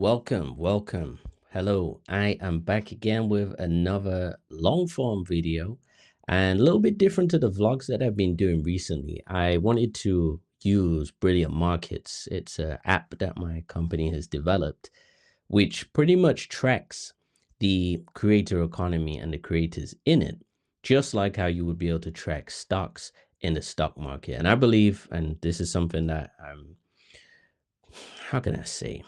Welcome. Hello, I am back again with another long form video and a little bit different to the vlogs that I've been doing recently. I wanted to use Brilliant Markets. It's an app that my company has developed, which pretty much tracks the creator economy and the creators in it, just like how you would be able to track stocks in the stock market. And I believe, and this is something that how can I say?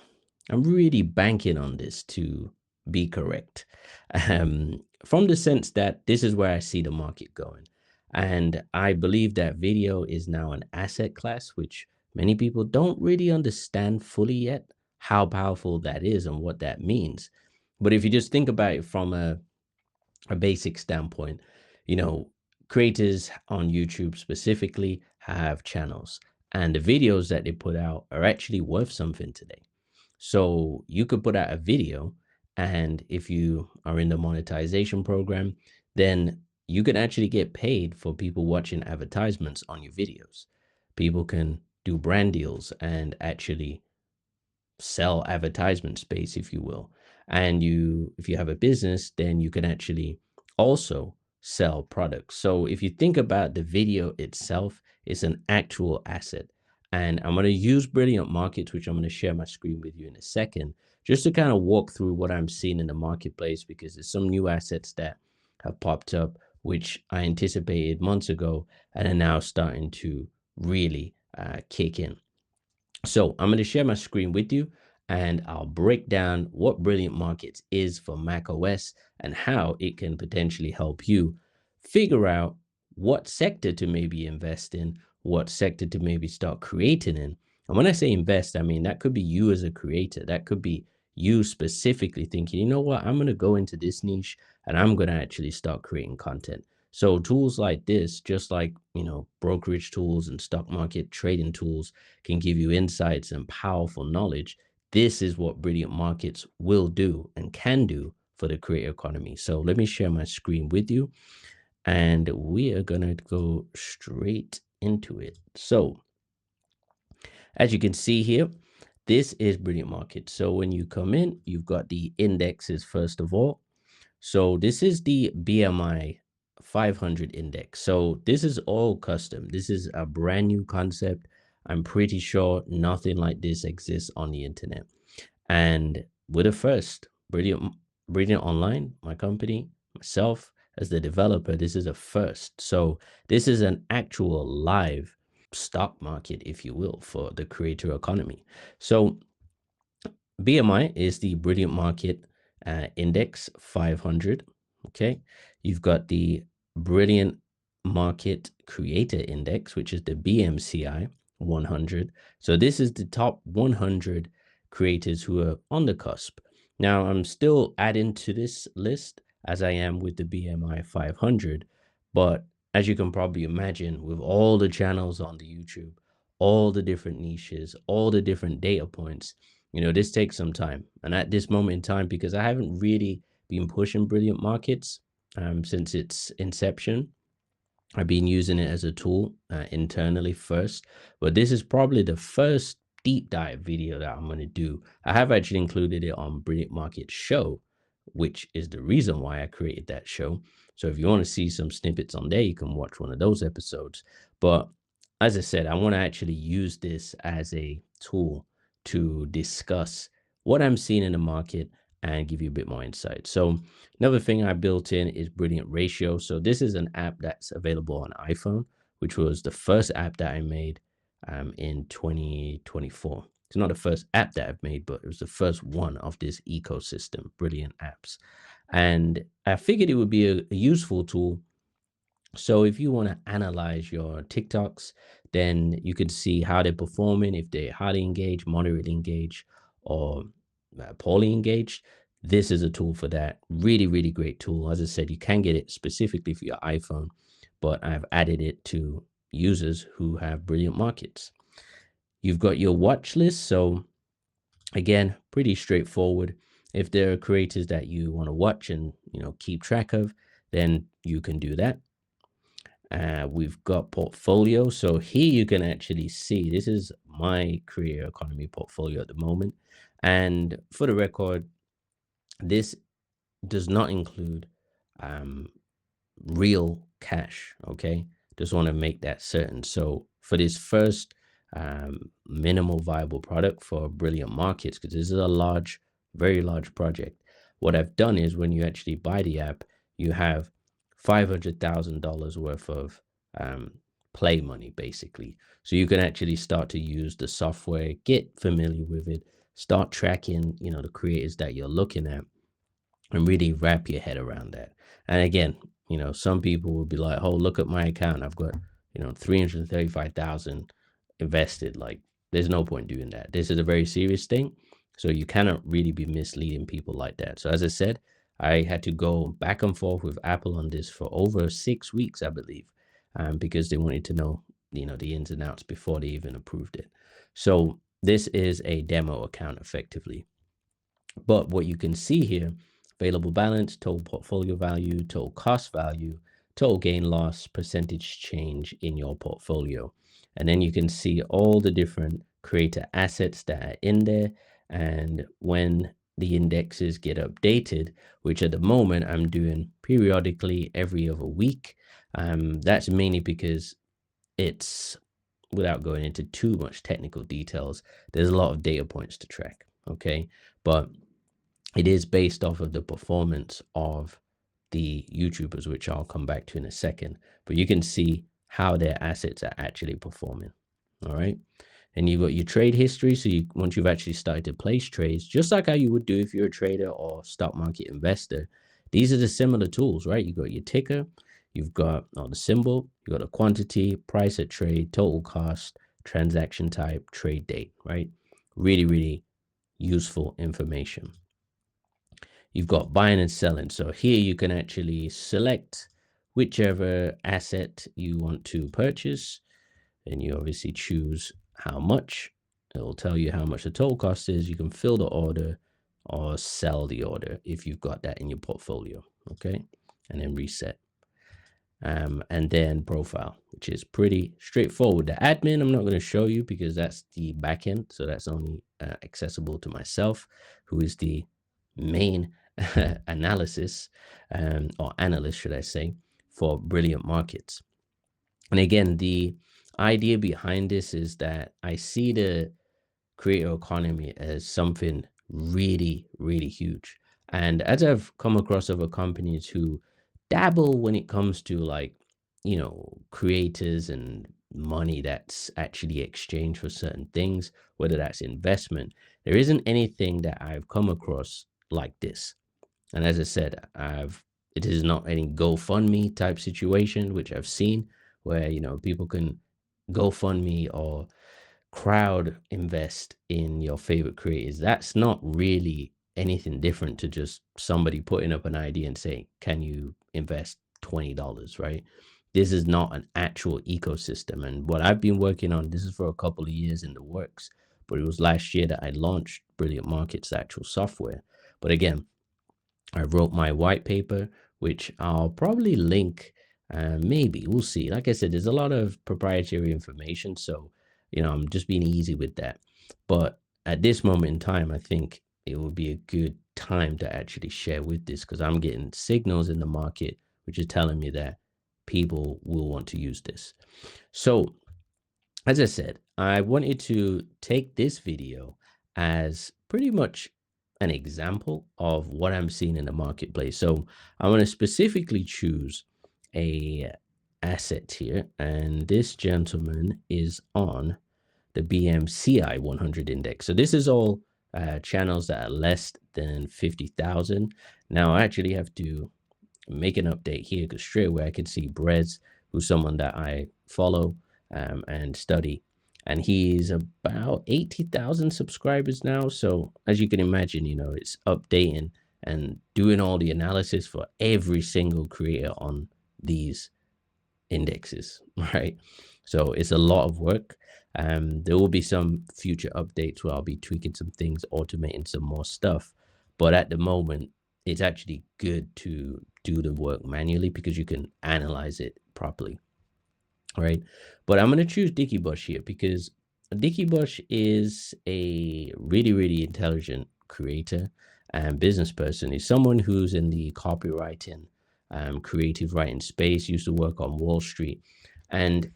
I'm really banking on this to be correct. From the sense that this is where I see the market going. And I believe that video is now an asset class, which many people don't really understand fully yet how powerful that is and what that means. But if you just think about it from a basic standpoint, you know, creators on YouTube specifically have channels, and the videos that they put out are actually worth something today. So you could put out a video, and if you are in the monetization program, then you can actually get paid for people watching advertisements on your videos. People can do brand deals and actually sell advertisement space, if you will. And if you have a business, then you can actually also sell products. So if you think about the video itself, it's an actual asset. And I'm going to use Brilliant Markets, which I'm going to share my screen with you in a second, just to kind of walk through what I'm seeing in the marketplace, because there's some new assets that have popped up, which I anticipated months ago and are now starting to really kick in. So I'm going to share my screen with you, and I'll break down what Brilliant Markets is for Mac OS and how it can potentially help you figure out what sector to maybe invest in, what sector to maybe start creating in. And when I say invest, I mean that could be you as a creator. That could be you specifically thinking, you know what, I'm going to go into this niche and I'm going to actually start creating content. So tools like this, just like, brokerage tools and stock market trading tools, can give you insights and powerful knowledge. This is what Brilliant Markets will do and can do for the creator economy. So let me share my screen with you, and we are going to go straight into it. So as you can see here, this is Brilliant Markets. So when you come in, you've got the indexes first of all. So this is the BMI 500 index. So this is all custom. This is a brand new concept. I'm pretty sure nothing like this exists on the internet. And we're the first. Brilliant Online, my company, myself as the developer, this is a first. So this is an actual live stock market, if you will, for the creator economy. So BMI is the Brilliant Market Index 500. Okay. You've got the Brilliant Market Creator Index, which is the BMCI 100. So this is the top 100 creators who are on the cusp. Now, I'm still adding to this list as I am with the BMI 500. But as you can probably imagine, with all the channels on the YouTube, all the different niches, all the different data points, this takes some time. And at this moment in time, because I haven't really been pushing Brilliant Markets since its inception, I've been using it as a tool internally first. But this is probably the first deep dive video that I'm going to do. I have actually included it on Brilliant Markets Show, which is the reason why I created that show. So if you want to see some snippets on there, you can watch one of those episodes. But as I said, I want to actually use this as a tool to discuss what I'm seeing in the market and give you a bit more insight. So another thing I built in is Brilliant Ratio. So this is an app that's available on iPhone, which was the first app that I made in 2024. It's not the first app that I've made, but it was the first one of this ecosystem, Brilliant Apps. And I figured it would be a useful tool. So if you want to analyze your TikToks, then you can see how they're performing, if they're highly engaged, moderately engaged, or poorly engaged. This is a tool for that. Really, really great tool. As I said, you can get it specifically for your iPhone, but I've added it to users who have Brilliant Markets. You've got your watch list. So again, pretty straightforward. If there are creators that you want to watch and keep track of, then you can do that. We've got portfolio. So here you can actually see this is my career economy portfolio at the moment. And for the record, this does not include um, real cash. Okay. Just want to make that certain. So for this first minimal viable product for Brilliant Markets, because this is a large, very large project, what I've done is when you actually buy the app, you have $500,000 worth of um, play money, basically. So you can actually start to use the software, get familiar with it, start tracking, the creators that you're looking at, and really wrap your head around that. And again, some people will be like, "Oh, look at my account. I've got, 335,000 invested." Like, there's no point doing that. This is a very serious thing. So you cannot really be misleading people like that. So as I said, I had to go back and forth with Apple on this for over 6 weeks, I believe, because they wanted to know, the ins and outs before they even approved it. So this is a demo account effectively. But what you can see here, available balance, total portfolio value, total cost value, total gain loss, percentage change in your portfolio. And then you can see all the different creator assets that are in there. And when the indexes get updated, which at the moment I'm doing periodically every other week, that's mainly because it's, without going into too much technical details, there's a lot of data points to track. Okay. But it is based off of the performance of the YouTubers, which I'll come back to in a second. But you can see how their assets are actually performing. All right. And you've got your trade history. So once you've actually started to place trades, just like how you would do if you're a trader or stock market investor, these are the similar tools, right? You've got your ticker, you've got the symbol, you've got a quantity, price at trade, total cost, transaction type, trade date, right? Really, really useful information. You've got buying and selling. So here you can actually select whichever asset you want to purchase, and you obviously choose how much. It will tell you how much the total cost is. You can fill the order or sell the order if you've got that in your portfolio. Okay. And then reset. And then profile, which is pretty straightforward. The admin, I'm not going to show you because that's the backend. So that's only accessible to myself, who is the main analysis or analyst, should I say, for Brilliant Markets. And again, the idea behind this is that I see the creator economy as something really, really huge. And as I've come across other companies who dabble when it comes to like, creators and money that's actually exchanged for certain things, whether that's investment, there isn't anything that I've come across like this. And as I said, it is not any GoFundMe type situation, which I've seen where, people can GoFundMe or crowd invest in your favorite creators. That's not really anything different to just somebody putting up an idea and saying, can you invest $20, right? This is not an actual ecosystem. And what I've been working on, this is for a couple of years in the works, but it was last year that I launched Brilliant Markets, the actual software. But again, I wrote my white paper, which I'll probably link. Maybe we'll see. Like I said, there's a lot of proprietary information, so I'm just being easy with that. But at this moment in time, I think it would be a good time to actually share with this because I'm getting signals in the market which is telling me that people will want to use this. So, as I said, I wanted to take this video as pretty much an example of what I'm seeing in the marketplace. So I want to specifically choose a asset here, and this gentleman is on the BMCI 100 index. So this is all channels that are less than 50,000. Now I actually have to make an update here because straight away I can see Brez, who's someone that I follow and study, and he's about 80,000 subscribers now. So as you can imagine, it's updating and doing all the analysis for every single creator on these indexes, right? So it's a lot of work. There will be some future updates where I'll be tweaking some things, automating some more stuff. But at the moment, it's actually good to do the work manually because you can analyze it properly. Right. But I'm going to choose Dicky Bush here because Dickie Bush is a really, really intelligent creator and business person. He's someone who's in the copywriting, creative writing space, used to work on Wall Street. And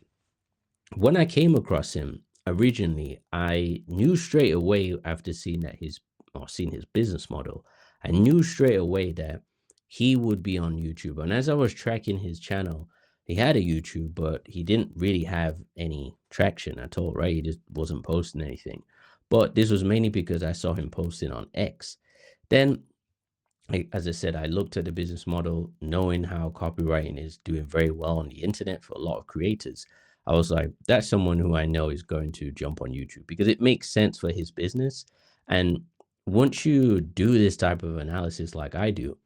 when I came across him originally, I knew straight away after seeing that his or seeing his business model, I knew straight away that he would be on YouTube. And as I was tracking his channel, he had a YouTube, but he didn't really have any traction at all, right? He just wasn't posting anything. But this was mainly because I saw him posting on X. Then as I said, I looked at the business model, knowing how copywriting is doing very well on the internet for a lot of creators. I was like, that's someone who I know is going to jump on YouTube because it makes sense for his business. And once you do this type of analysis, like I do,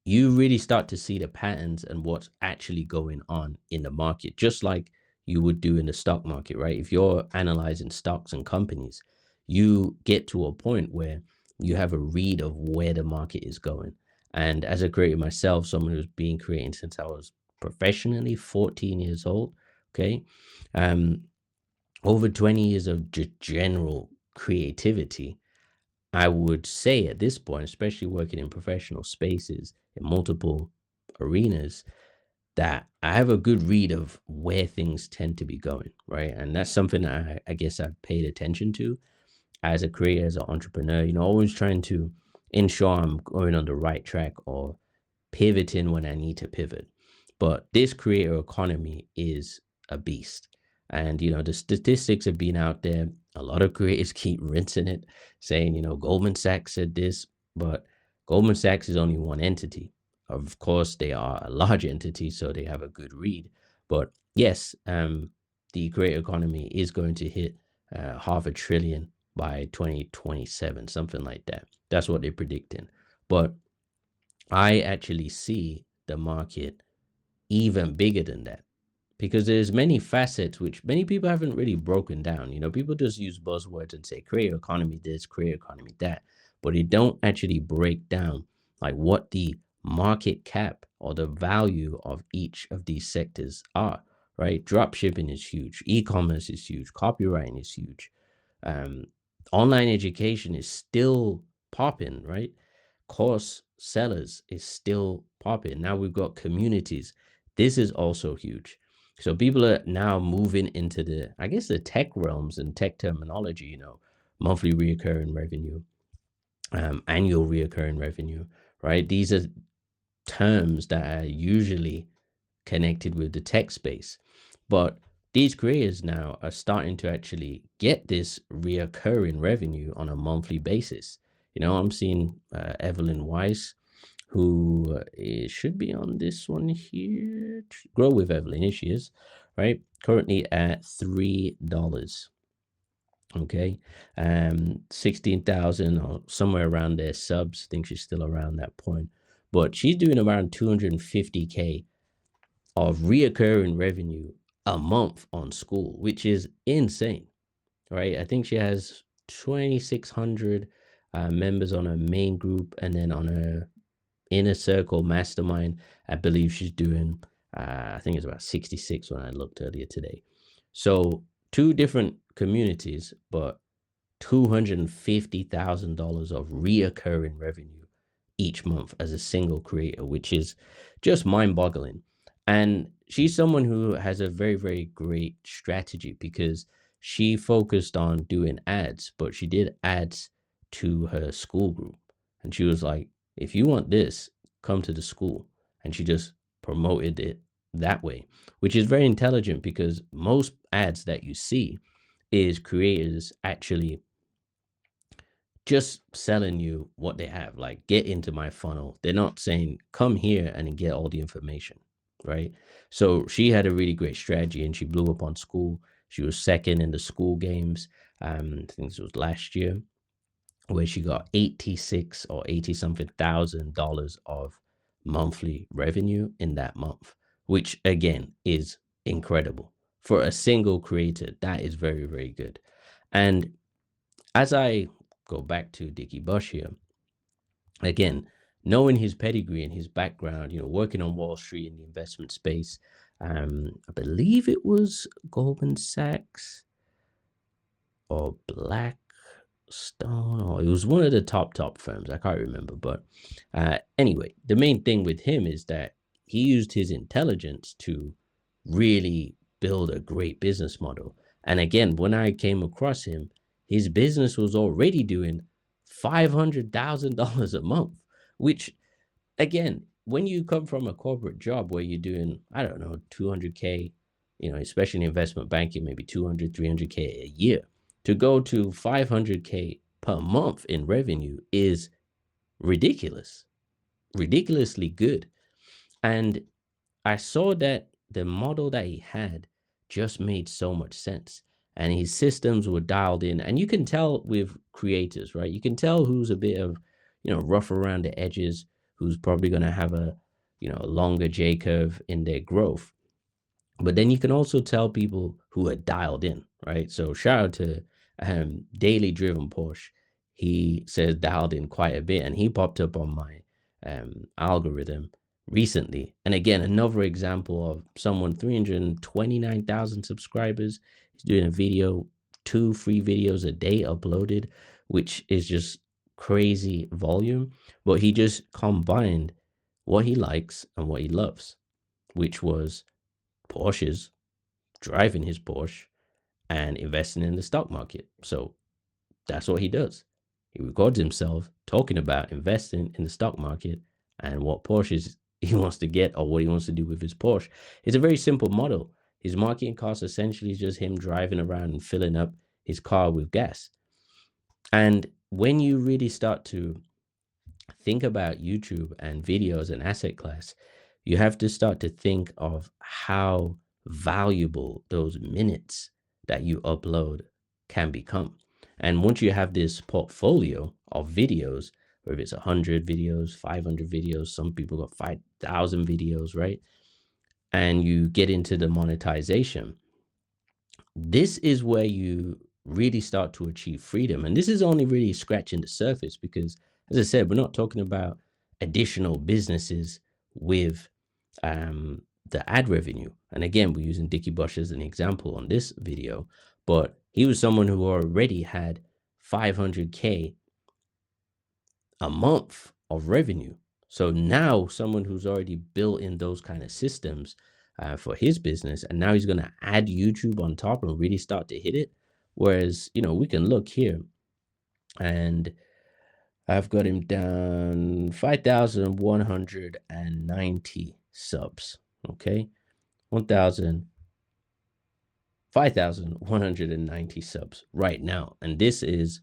you really start to see the patterns and what's actually going on in the market, just like you would do in the stock market, right? If you're analyzing stocks and companies, you get to a point where you have a read of where the market is going. And as a creator myself, someone who's been creating since I was professionally 14 years old, okay, um, over 20 years of just general creativity, I would say at this point, especially working in professional spaces in multiple arenas, that I have a good read of where things tend to be going, right? And that's something that I guess I've paid attention to as a creator, as an entrepreneur, always trying to ensure I'm going on the right track or pivoting when I need to pivot. But this creator economy is a beast. And, the statistics have been out there. A lot of creators keep rinsing it, saying, Goldman Sachs said this, but Goldman Sachs is only one entity. Of course, they are a large entity, so they have a good read. But yes, the creator economy is going to hit half a trillion by 2027, something like that. That's what they're predicting. But I actually see the market even bigger than that because there's many facets which many people haven't really broken down. People just use buzzwords and say creator economy this, creator economy that, but they don't actually break down like what the market cap or the value of each of these sectors are, right? Drop shipping is huge, e-commerce is huge, copywriting is huge, um, online education is still popping, right? Course sellers is still popping. Now we've got communities. This is also huge. So people are now moving into I guess, the tech realms and tech terminology, monthly reoccurring revenue, annual reoccurring revenue, right? These are terms that are usually connected with the tech space. But these creators now are starting to actually get this reoccurring revenue on a monthly basis. I'm seeing Evelyn Weiss, who should be on this one here. Grow with Evelyn, here she is, right? Currently at $3. Okay. 16,000 or somewhere around there subs. I think she's still around that point. But she's doing around 250K of reoccurring revenue a month on school, which is insane, right? I think she has 2,600 members on her main group, and then on her inner circle mastermind, I believe she's doing, I think it's about 66 when I looked earlier today. So two different communities, but $250,000 of reoccurring revenue each month as a single creator, which is just mind boggling. And she's someone who has a very, very great strategy because she focused on doing ads, but she did ads to her school group. And she was like, if you want this, come to the school. And she just promoted it that way, which is very intelligent because most ads that you see is creators actually just selling you what they have, like get into my funnel. They're not saying come here and get all the information, right? So she had a really great strategy and she blew up on school. She was second in the school games. I think this was last year, where she got 86 or 80 something thousand dollars of monthly revenue in that month, which again is incredible for a single creator. That is very, very good. And as I go back to Dickie Bush here, again, knowing his pedigree and his background, working on Wall Street in the investment space, I believe it was Goldman Sachs. or Blackstone, or it was one of the top firms. I can't remember, but anyway, the main thing with him is that he used his intelligence to really build a great business model. And again, when I came across him, his business was already doing $500,000 a month, which again, when you come from a corporate job where you're doing, I don't know, 200K, especially in investment banking, maybe 200, 300K a year, to go to 500K per month in revenue is ridiculous, ridiculously good. And I saw that the model that he had just made so much sense. And his systems were dialed in. And you can tell with creators, right? You can tell who's a bit of, rough around the edges, who's probably going to have a longer J curve in their growth. But then you can also tell people who are dialed in, right? So shout out to Daily Driven Porsche. He says dialed in quite a bit, and he popped up on my algorithm recently. And again, another example of someone 329,000 subscribers. He's doing a video, 2 free videos a day uploaded, which is just crazy volume. But he just combined what he likes and what he loves, which was Porsches, driving his Porsche, and investing in the stock market. So that's what he does. He records himself talking about investing in the stock market and what Porsches he wants to get or what he wants to do with his Porsche. It's a very simple model. His marketing cost essentially is just him driving around and filling up his car with gas. And when you really start to think about YouTube and video as an asset class, you have to start to think of how valuable those minutes that you upload can become. And once you have this portfolio of videos, whether it's 100 videos, 500 videos, some people got 5,000 videos, right? And you get into the monetization, this is where you really start to achieve freedom. And this is only really scratching the surface because, as I said, we're not talking about additional businesses with the ad revenue. And again, we're using Dickie Bush as an example on this video, but he was someone who already had 500K a month of revenue. So now someone who's already built in those kind of systems for his business, and now he's going to add YouTube on top and really start to hit it. Whereas, we can look here and I've got him down 5,190 subs. Okay. 5,190 subs right now. And this is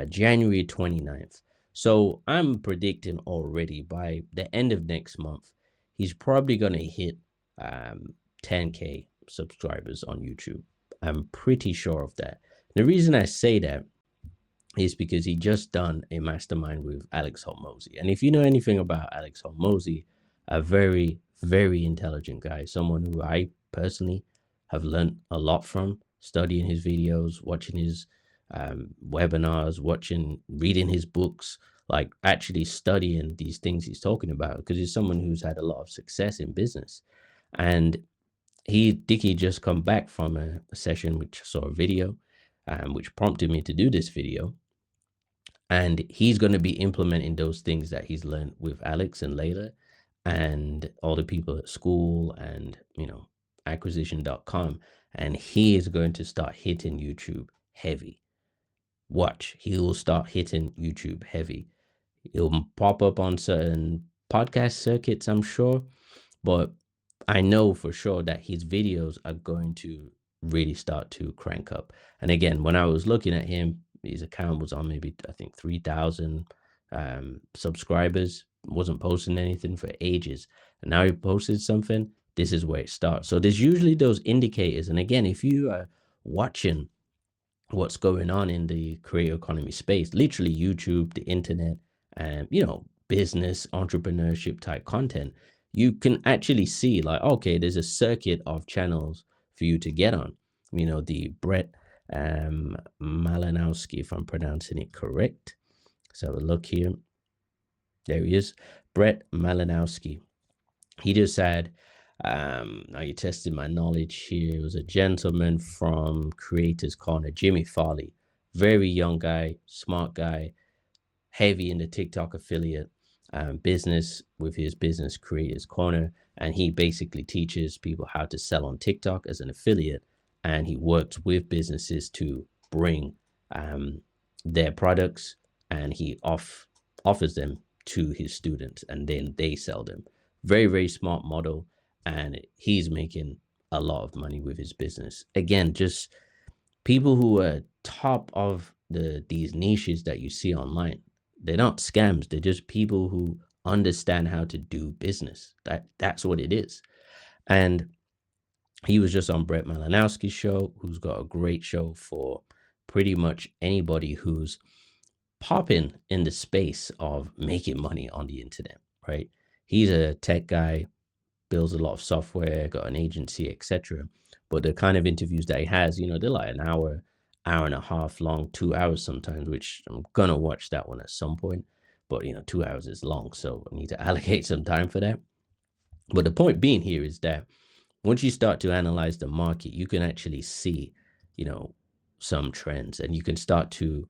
January 29th. So I'm predicting already by the end of next month, he's probably going to hit 10K subscribers on YouTube. I'm pretty sure of that. The reason I say that is because he just done a mastermind with Alex Hormozi. And if you know anything about Alex Hormozi, a very, very intelligent guy, someone who I personally have learned a lot from, studying his videos, watching his webinars, reading his books, like actually studying these things he's talking about, because he's someone who's had a lot of success in business. And Dickie just come back from a session which I saw a video, which prompted me to do this video. And he's going to be implementing those things that he's learned with Alex and Layla and all the people at school and, acquisition.com. And he is going to start hitting YouTube heavy. Watch, he will start hitting YouTube heavy. He'll pop up on certain podcast circuits, I'm sure. But I know for sure that his videos are going to really start to crank up. And again, when I was looking at him, his account was on maybe, I think, 3,000 subscribers, wasn't posting anything for ages. And now he posted something. This is where it starts. So there's usually those indicators. And again, if you are watching what's going on in the creator economy space, literally YouTube, the internet, and, business, entrepreneurship type content, you can actually see like, okay, there's a circuit of channels for you to get on. The Brett Malinowski, if I'm pronouncing it correct. So look here. There he is, Brett Malinowski. He just had Now you tested my knowledge here. It was a gentleman from Creators Corner, Jimmy Farley. Very young guy, smart guy, heavy in the TikTok affiliate business with his business Creators Corner. And he basically teaches people how to sell on TikTok as an affiliate. And he works with businesses to bring um, their products, and he offers them to his students, and then they sell them. Very, very smart model. And he's making a lot of money with his business. Again, just people who are top of these niches that you see online. They're not scams. They're just people who understand how to do business. That's what it is. And he was just on Brett Malinowski's show, who's got a great show for pretty much anybody who's popping in the space of making money on the internet, right? He's a tech guy, builds a lot of software, got an agency, etc. But the kind of interviews that he has, they're like an hour, hour and a half long, 2 hours sometimes, which I'm gonna watch that one at some point. But 2 hours is long, so I need to allocate some time for that. But the point being here is that once you start to analyze the market, you can actually see, you know, some trends, and you can start to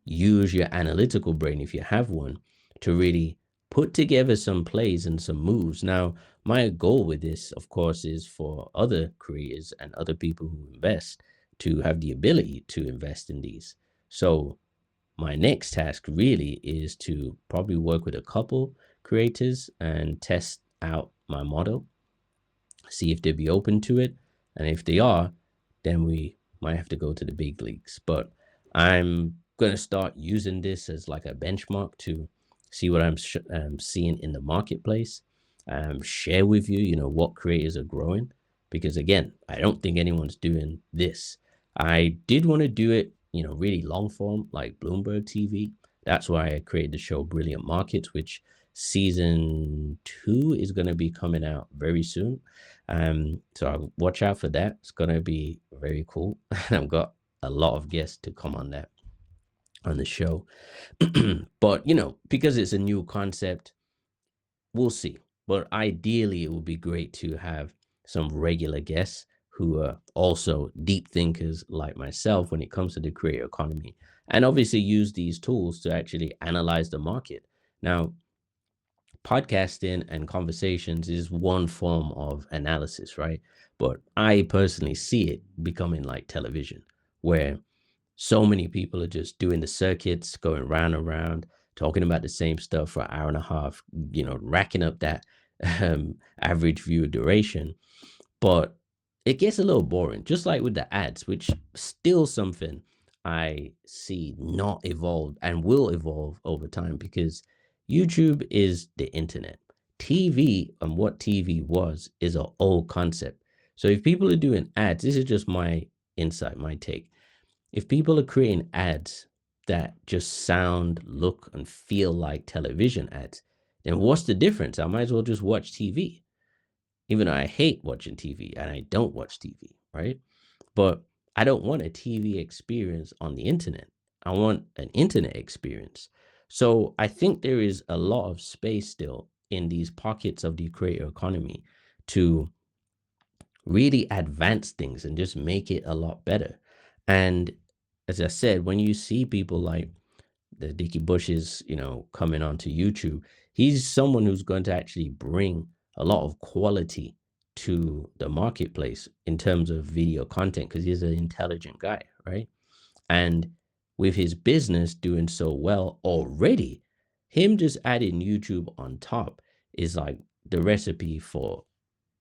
use your analytical brain, if you have one, to really put together some plays and some moves. Now, my goal with this, of course, is for other creators and other people who invest to have the ability to invest in these. So, my next task really is to probably work with a couple creators and test out my model, see if they'd be open to it. And if they are, then we might have to go to the big leagues. But I'm going to start using this as like a benchmark to see what I'm seeing in the marketplace, share with you, what creators are growing. Because again, I don't think anyone's doing this. I did want to do it, really long form, like Bloomberg TV. That's why I created the show Brilliant Markets, which season 2 is going to be coming out very soon. So I'll watch out for that. It's gonna be very cool. I've got a lot of guests to come on the show. But because it's a new concept, we'll see. But ideally, it would be great to have some regular guests who are also deep thinkers like myself when it comes to the creator economy, and obviously use these tools to actually analyze the market. Now, podcasting and conversations is one form of analysis, right? But I personally see it becoming like television, where so many people are just doing the circuits, going round and round, talking about the same stuff for an hour and a half, racking up that average view duration. But it gets a little boring, just like with the ads, which still something I see not evolve and will evolve over time, because YouTube is the internet. TV and what TV was is an old concept. So if people are doing ads, this is just my insight, my take. If people are creating ads that just sound, look, and feel like television ads, then what's the difference? I might as well just watch TV, even though I hate watching TV and I don't watch TV, right? But I don't want a TV experience on the internet. I want an internet experience. So I think there is a lot of space still in these pockets of the creator economy to really advance things and just make it a lot better. And as I said, when you see people like the Dickie Bushes, coming onto YouTube, he's someone who's going to actually bring a lot of quality to the marketplace in terms of video content, because he's an intelligent guy, right? And with his business doing so well already, him just adding YouTube on top is like the recipe for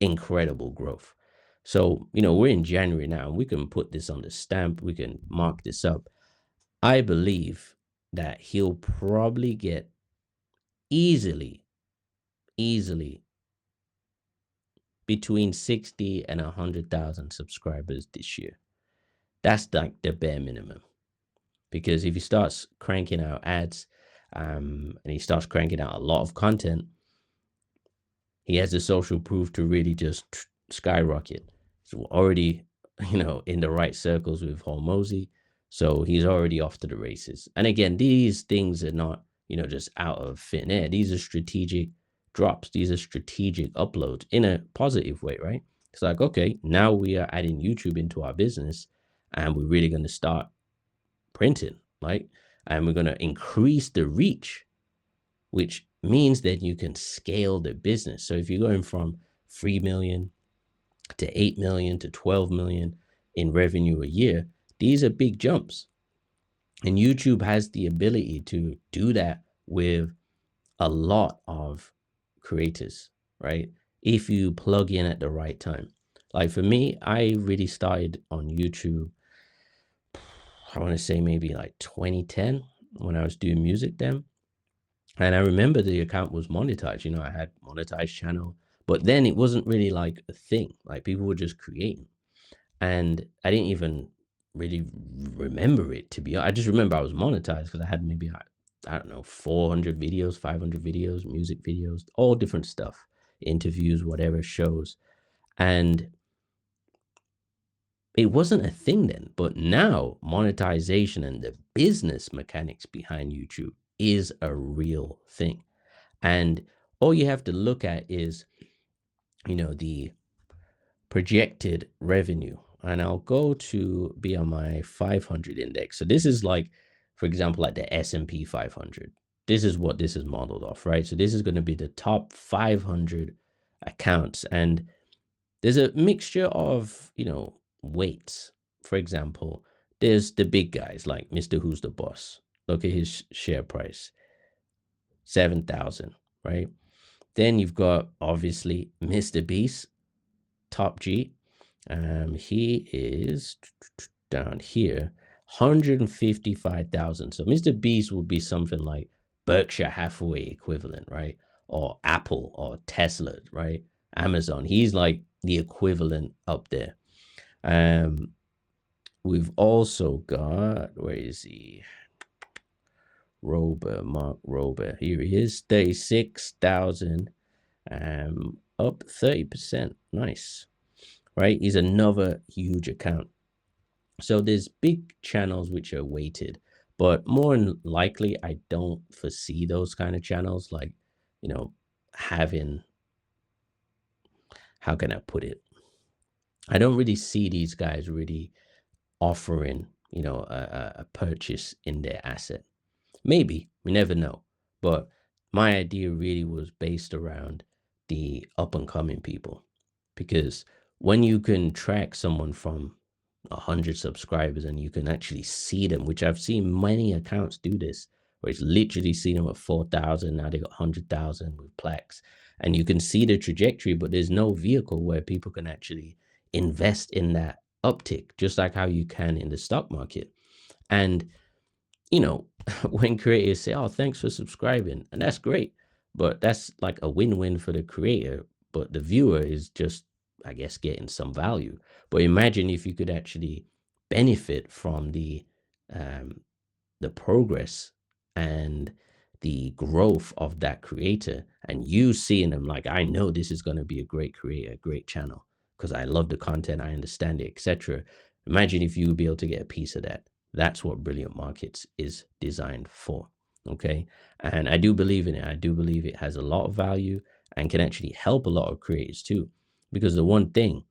incredible growth. So, we're in January now, and we can put this on the stamp, we can mark this up. I believe that he'll probably get easily, easily between 60 and 100,000 subscribers this year. That's like the bare minimum. Because if he starts cranking out ads, and he starts cranking out a lot of content, he has the social proof to really just skyrocket. He's already, in the right circles with Hormozy. So he's already off to the races. And again, these things are not, just out of thin air. These are strategic drops. These are strategic uploads in a positive way, right? It's like, okay, now we are adding YouTube into our business and we're really going to start printing, right? And we're going to increase the reach, which means that you can scale the business. So if you're going from 3 million to 8 million to 12 million in revenue a year, these are big jumps. And YouTube has the ability to do that with a lot of creators, right? If you plug in at the right time. Like for me, I really started on YouTube, I want to say maybe like 2010 when I was doing music then. And I remember the account was monetized. I had monetized channel, but then it wasn't really like a thing. Like people were just creating. And I didn't even really remember it to be. I just remember I was monetized because I had maybe I don't know 400 videos, 500 videos, music videos, all different stuff, interviews, whatever shows, and it wasn't a thing then. But now monetization and the business mechanics behind YouTube is a real thing, and all you have to look at is the projected revenue. And I'll go to be on my 500 index. So this is like, for example, like the S&P 500. This is what this is modeled off, right? So this is going to be the top 500 accounts. And there's a mixture of, weights. For example, there's the big guys like Mr. Who's the Boss. Look at his share price, 7,000, right? Then you've got obviously Mr. Beast, top G. He is down here, 155,000. So Mr. Beast would be something like Berkshire Hathaway equivalent, right? Or Apple or Tesla, right? Amazon. He's like the equivalent up there. We've also got, where is he? Mark Rober. Here he is, 36,000. Up 30%. Nice. Right? He's another huge account. So there's big channels which are weighted, but more than likely, I don't foresee those kind of channels like, having, how can I put it? I don't really see these guys really offering, a purchase in their asset. Maybe, we never know. But my idea really was based around the up and coming people, because when you can track someone from 100 subscribers and you can actually see them, which I've seen many accounts do this, where it's literally seen them at 4,000, now they got 100,000 with plaques, and you can see the trajectory, but there's no vehicle where people can actually invest in that uptick, just like how you can in the stock market. And when creators say, "Oh, thanks for subscribing," and that's great, but that's like a win-win for the creator, but the viewer is just, I guess, getting some value. But imagine if you could actually benefit from the progress and the growth of that creator, and you seeing them like, I know this is going to be a great creator, a great channel, because I love the content, I understand it, etc. Imagine if you would be able to get a piece of that. That's what Brilliant Markets is designed for. Okay. And I do believe in it. I do believe it has a lot of value and can actually help a lot of creators too. Because the one thing,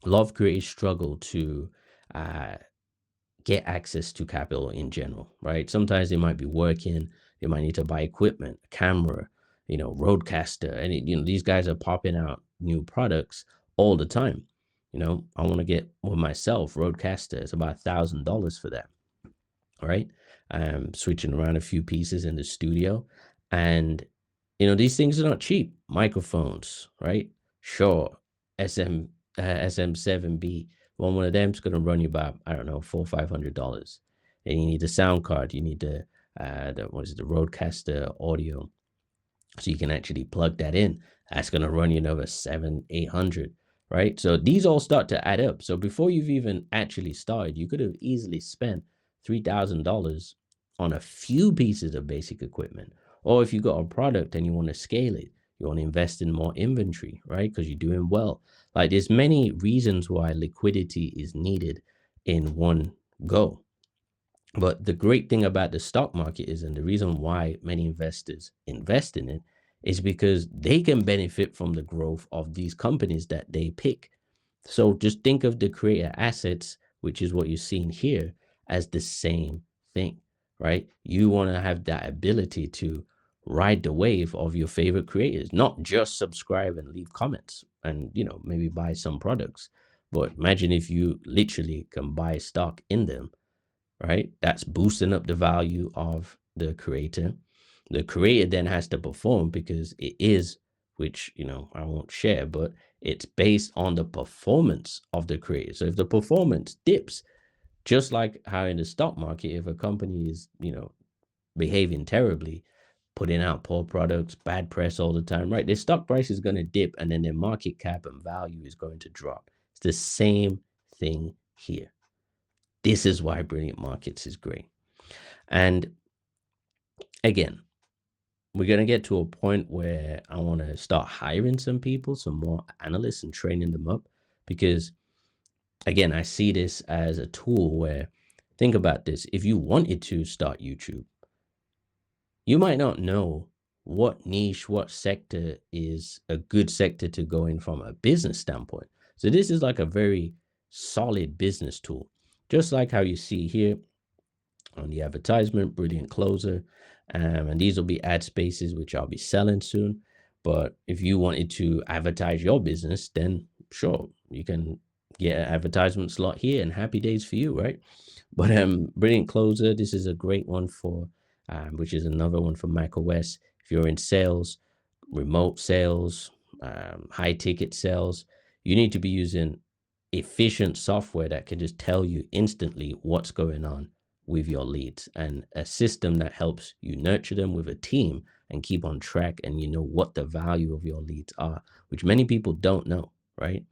a lot of creators struggle to uh, get access to capital in general, right? Sometimes they might be working, they might need to buy equipment, camera, Roadcaster, and these guys are popping out new products all the time. I want to get one myself, Roadcaster. It's about $1,000 for that, right? Switching around a few pieces in the studio, and these things are not cheap. Microphones, right? Sure, SM7B. One of them's going to run you about, I don't know, $400-$500. And you need a sound card. You need the Roadcaster audio, so you can actually plug that in. That's going to run you another $700-$800, right? So these all start to add up. So before you've even actually started, you could have easily spent $3,000 on a few pieces of basic equipment. Or if you got a product and you want to scale it, you want to invest in more inventory, right? Because you're doing well. Like there's many reasons why liquidity is needed in one go. But the great thing about the stock market is, and the reason why many investors invest in it, is because they can benefit from the growth of these companies that they pick. So just think of the creator assets, which is what you're seeing here, as the same thing, right? You want to have that ability to ride the wave of your favorite creators, not just subscribe and leave comments and, maybe buy some products. But imagine if you literally can buy stock in them, right? That's boosting up the value of the creator. The creator then has to perform because it is, which, I won't share, but it's based on the performance of the creator. So if the performance dips, just like how in the stock market, if a company is, behaving terribly, putting out poor products, bad press all the time, right? Their stock price is going to dip and then their market cap and value is going to drop. It's the same thing here. This is why Brilliant Markets is great. And again, we're going to get to a point where I want to start hiring some people, some more analysts, and training them up because, again, I see this as a tool where, think about this, if you wanted to start YouTube, you might not know what niche, what sector is a good sector to go in from a business standpoint. So this is like a very solid business tool, just like how you see here on the advertisement, Brilliant Closer. And these will be ad spaces, which I'll be selling soon. But if you wanted to advertise your business, then sure, you can get an advertisement slot here and happy days for you, right? But Brilliant Closer, this is a great one for, which is another one for macOS. If you're in sales, remote sales, high ticket sales, you need to be using efficient software that can just tell you instantly what's going on with your leads, and a system that helps you nurture them with a team and keep on track, and you know what the value of your leads are, which many people don't know, right?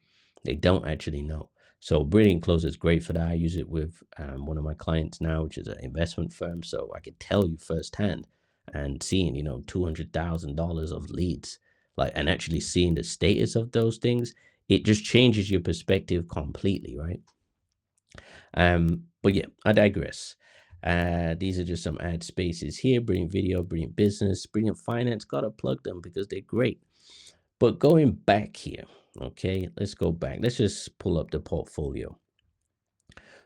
They don't actually know. So Brilliant Closer is great for that. I use it with one of my clients now, which is an investment firm, so I could tell you firsthand and seeing, $200,000 of leads, like, and actually seeing the status of those things, it just changes your perspective completely, right? But yeah, I digress. These are just some ad spaces here. Brilliant Video, Brilliant Business, Brilliant Finance. Gotta plug them because they're great. But going back here, okay, let's go back. Let's just pull up the portfolio.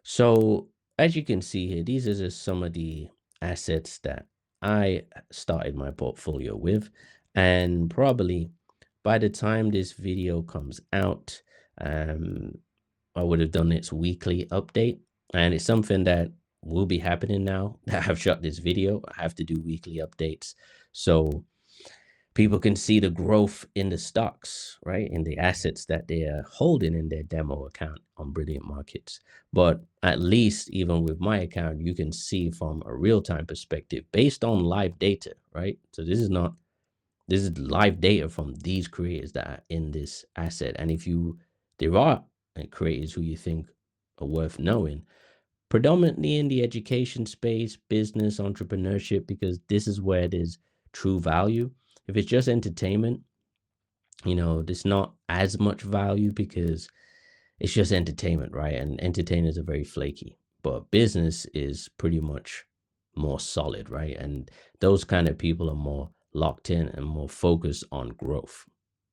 So as you can see here, these are just some of the assets that I started my portfolio with. And probably by the time this video comes out, um, I would have done its weekly update. And it's something that will be happening now that I've shot this video. I have to do weekly updates. So people can see the growth in the stocks, right? In the assets that they are holding in their demo account on Brilliant Markets. But at least, even with my account, you can see from a real time perspective based on live data, right? So this is live data from these creators that are in this asset. And if there are creators who you think are worth knowing, predominantly in the education space, business, entrepreneurship, because this is where there's true value. If it's just entertainment, there's not as much value because it's just entertainment, right? And entertainers are very flaky, but business is pretty much more solid, right? And those kind of people are more locked in and more focused on growth.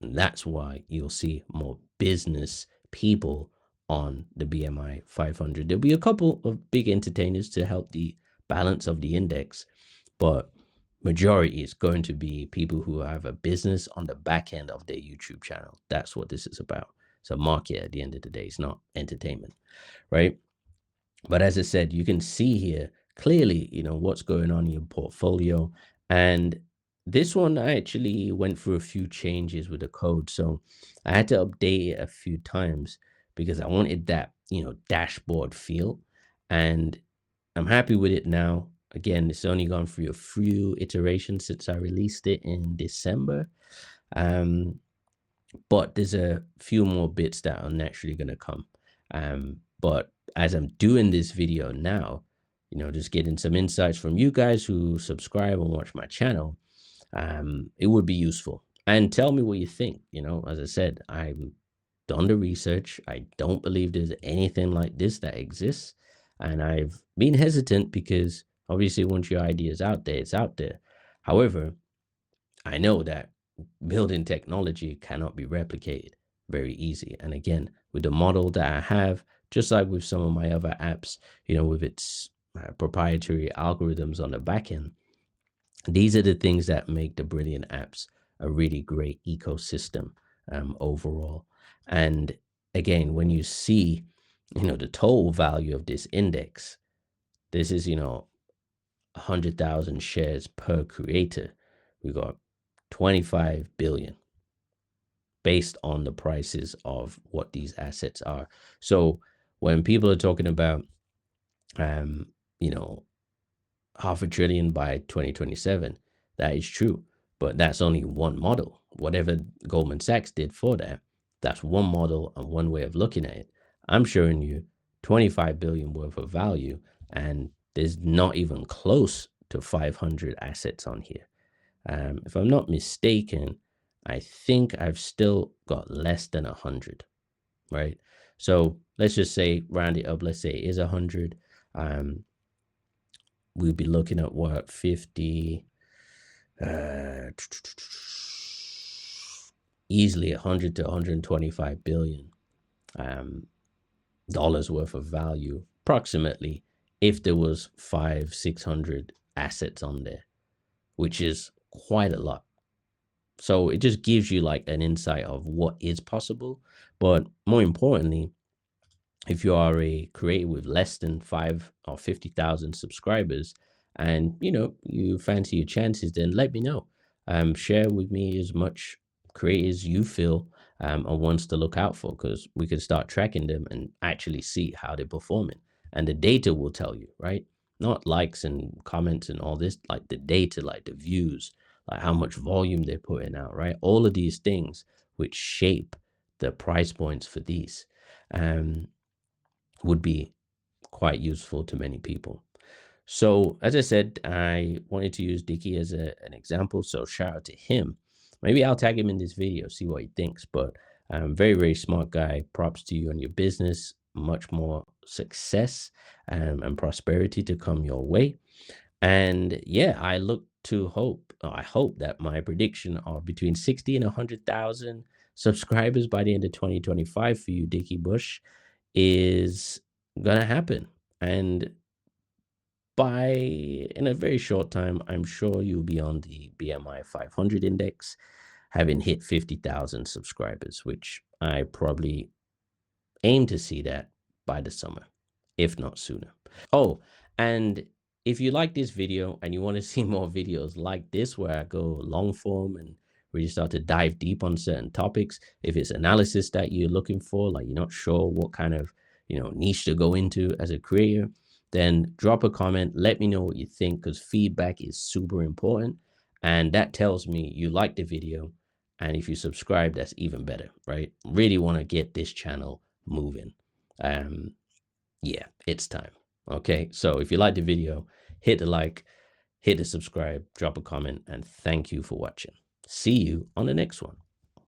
And that's why you'll see more business people on the BMI 500. There'll be a couple of big entertainers to help the balance of the index, but majority is going to be people who have a business on the back end of their YouTube channel. That's what this is about. It's a market at the end of the day. It's not entertainment, right? But as I said, you can see here clearly, what's going on in your portfolio. And this one, I actually went through a few changes with the code. So I had to update it a few times because I wanted that, dashboard feel. And I'm happy with it now. Again, it's only gone through a few iterations since I released it in December. But there's a few more bits that are naturally going to come. But as I'm doing this video now, just getting some insights from you guys who subscribe and watch my channel, it would be useful. And tell me what you think. As I said, I've done the research. I don't believe there's anything like this that exists. And I've been hesitant because obviously once your idea is out there, it's out there. However, I know that building technology cannot be replicated very easy. And again, with the model that I have, just like with some of my other apps, with its proprietary algorithms on the back end, these are the things that make the Brilliant apps a really great ecosystem overall. And again, when you see, the total value of this index, this is, 100,000 shares per creator. We got 25 billion based on the prices of what these assets are. So when people are talking about, um, you know, half a trillion by 2027, that is true, but that's only one model. Whatever Goldman Sachs did for that, that's one model and one way of looking at it. I'm showing you 25 billion worth of value, and there's not even close to 500 assets on here. If I'm not mistaken, I think I've still got less than 100, right? So let's just say, round it up, let's say it is 100. We'd be looking at what, 50, easily 100 to 125 billion dollars worth of value, approximately, if there was 600 assets on there, which is quite a lot. So it just gives you like an insight of what is possible. But more importantly, if you are a creator with less than 5 or 50,000 subscribers, and you fancy your chances, then let me know. Share with me as much creators you feel are ones to look out for, because we can start tracking them and actually see how they're performing. And the data will tell you, right? Not likes and comments and all this, like the data, like the views, like how much volume they're putting out, right? All of these things which shape the price points for these would be quite useful to many people. So as I said, I wanted to use Dicky as an example. So shout out to him. Maybe I'll tag him in this video, see what he thinks. But very, very smart guy. Props to you and your business. Much more success and prosperity to come your way. And yeah, I hope that my prediction of between 60 and 100,000 subscribers by the end of 2025 for you, Dickie Bush, is gonna happen. And in a very short time, I'm sure you'll be on the BMI 500 index, having hit 50,000 subscribers, which I probably aim to see that by the summer, if not sooner. Oh, and if you like this video and you want to see more videos like this, where I go long form and really start to dive deep on certain topics, if it's analysis that you're looking for, like you're not sure what kind of niche to go into as a creator, then drop a comment. Let me know what you think, because feedback is super important, and that tells me you like the video. And if you subscribe, that's even better, right? Really want to get this channel moving. Yeah, it's time. Okay, so if you like the video, hit the like, hit the subscribe, drop a comment, and thank you for watching. See you on the next one.